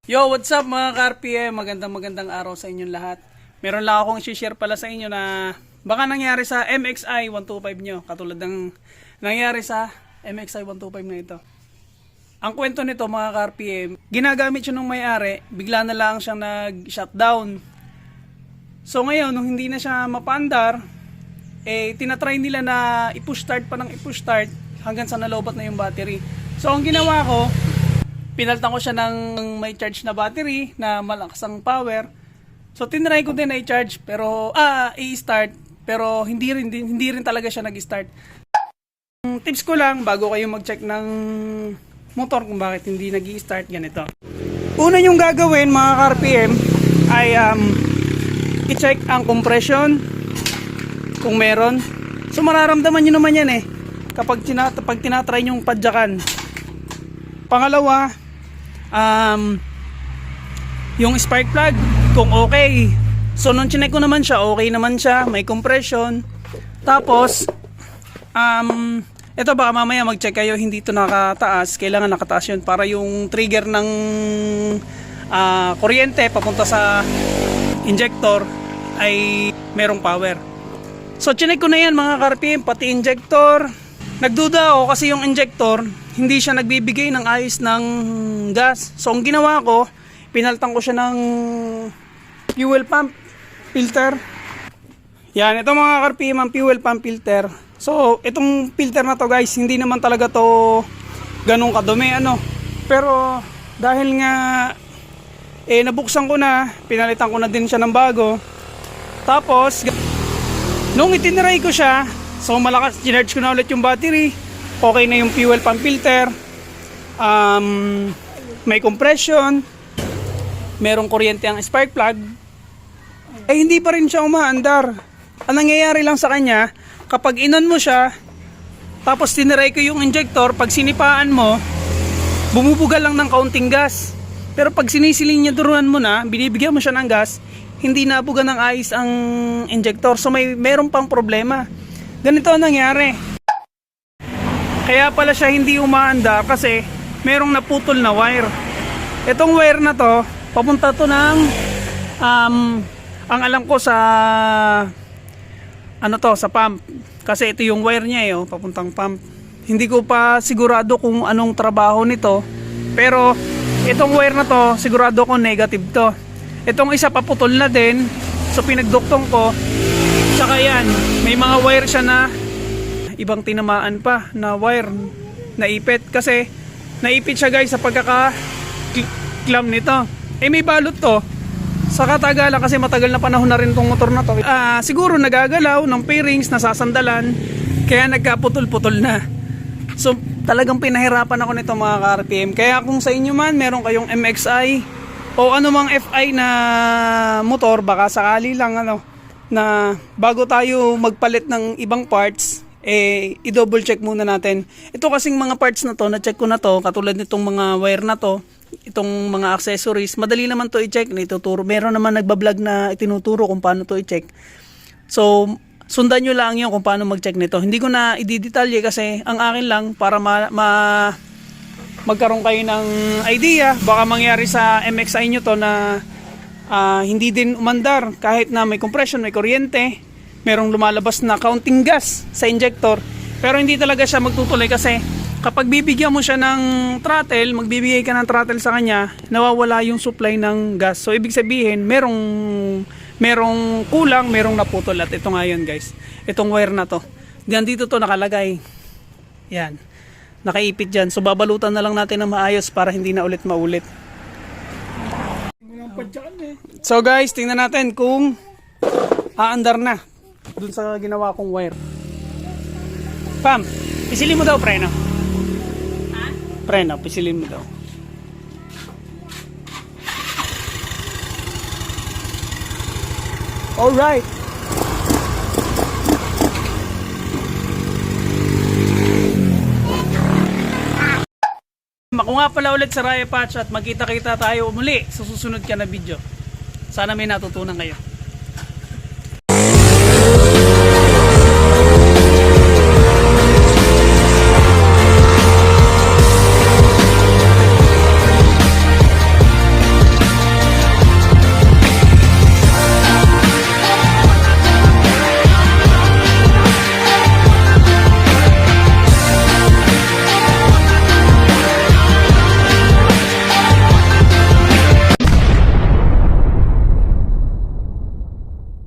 Yo, what's up mga ka-RPM? Magandang araw sa inyong lahat. Meron lang akong i-share pala sa inyo na baka nangyari sa MXI 125 nyo. Katulad ng nangyari sa MXI 125 na ito. Ang kwento nito mga ka-RPM, ginagamit siya ng may-ari, bigla na lang siyang nag-shutdown. So ngayon, nung hindi na siya mapaandar, tinatry nila na i-push start pa ng i-push start hanggang sa nalobat na yung battery. So ang ginawa ko, pinaltan ko siya ng may charge na battery na malakas ang power. So tinry ko din na i-charge pero i-start pero hindi rin talaga siya nag-start. Tips ko lang bago kayo mag-check ng motor kung bakit hindi nag-i-start, ganito. Una yung gagawin mga ka-RPM ay i-check ang compression kung meron. So mararamdaman nyo naman yan kapag tinatry nyong padyakan. Pangalawa, yung spark plug kung okay. So nung chinek ko naman siya, okay naman siya, may compression. Tapos ito baka mamaya mag-check kayo, hindi ito nakataas, kailangan nakataas yun para yung trigger ng kuryente papunta sa injector ay merong power. So chinek ko na yan mga ka-RPM, pati injector. Nagduda ako kasi yung injector hindi siya nagbibigay ng ayos ng gas. So ang ginawa ko, pinaltan ko siya ng fuel pump filter. Yan, ito mga ka-RPM ang fuel pump filter. So itong filter na to guys, hindi naman talaga to ganun kadumi Pero dahil nga nabuksan ko na, pinalitan ko na din siya ng bago. Tapos nung itinry ko siya, so malakas, ginarge ko na ulit yung battery. Okay na yung fuel pump filter. May compression. Merong kuryente ang spark plug. Hindi pa rin siya umaandar. Ang nangyayari lang sa kanya, kapag inon mo siya, tapos tiniray ko yung injector, pag sinipaan mo, bumubuga lang ng kaunting gas. Pero pag sinisilinyaduruan mo na, binibigyan mo siya ng gas, hindi nabuga ng ayos ang injector. So meron pang problema. Ganito ang nangyari. Kaya pala siya hindi umaandar kasi merong naputol na wire. Itong wire na to, papunta to ng ang alam ko sa sa pump. Kasi ito yung wire niya papuntang pump. Hindi ko pa sigurado kung anong trabaho nito. Pero itong wire na to, sigurado ko negative to. Itong isa paputol na din. So pinagduktong ko. Saka yan, may mga wire siya na ibang tinamaan pa na wire, naipit. Kasi naipit siya guys sa pagkaka-clamp nito. May balot to. Sa katagalan kasi matagal na panahon na rin tong motor na to. Siguro nagagalaw ng pairings, nasasandalan, kaya nagkaputol-putol na. So talagang pinahirapan ako nito mga ka-RPM. Kaya kung sa inyo man meron kayong MXI o anumang FI na motor, baka sakali lang na bago tayo magpalit ng ibang parts, i-double check muna natin. Ito kasing mga parts na to, na-check ko na to, katulad nitong mga wire na to, itong mga accessories, madali naman to i-check, ituturo. Meron naman nagbablog na itinuturo kung paano to i-check. So, sundan nyo lang yun kung paano mag-check nito. Hindi ko na i-detalye kasi ang akin lang para magkaroon kayo ng idea. Baka mangyari sa MXI nyo to na hindi din umandar kahit na may compression, may kuryente, merong lumalabas na counting gas sa injector, pero hindi talaga siya magtutuloy kasi kapag bibigyan mo siya ng throttle, magbibigay ka ng throttle sa kanya, nawawala yung supply ng gas. So ibig sabihin merong kulang, merong naputol. At ito nga yun guys, itong wire na to, dito to nakalagay, yan, nakaipit dyan. So babalutan na lang natin ng maayos para hindi na ulit maulit. So guys, tingnan natin kung aandar na dun sa ginawa kong wire. Pam, pisilin mo daw preno. Preno, pisilin mo daw. Alright. Ako nga pala ulit sa Raya Patch at magkita-kita tayo muli sa susunod ka na video. Sana may natutunan kayo.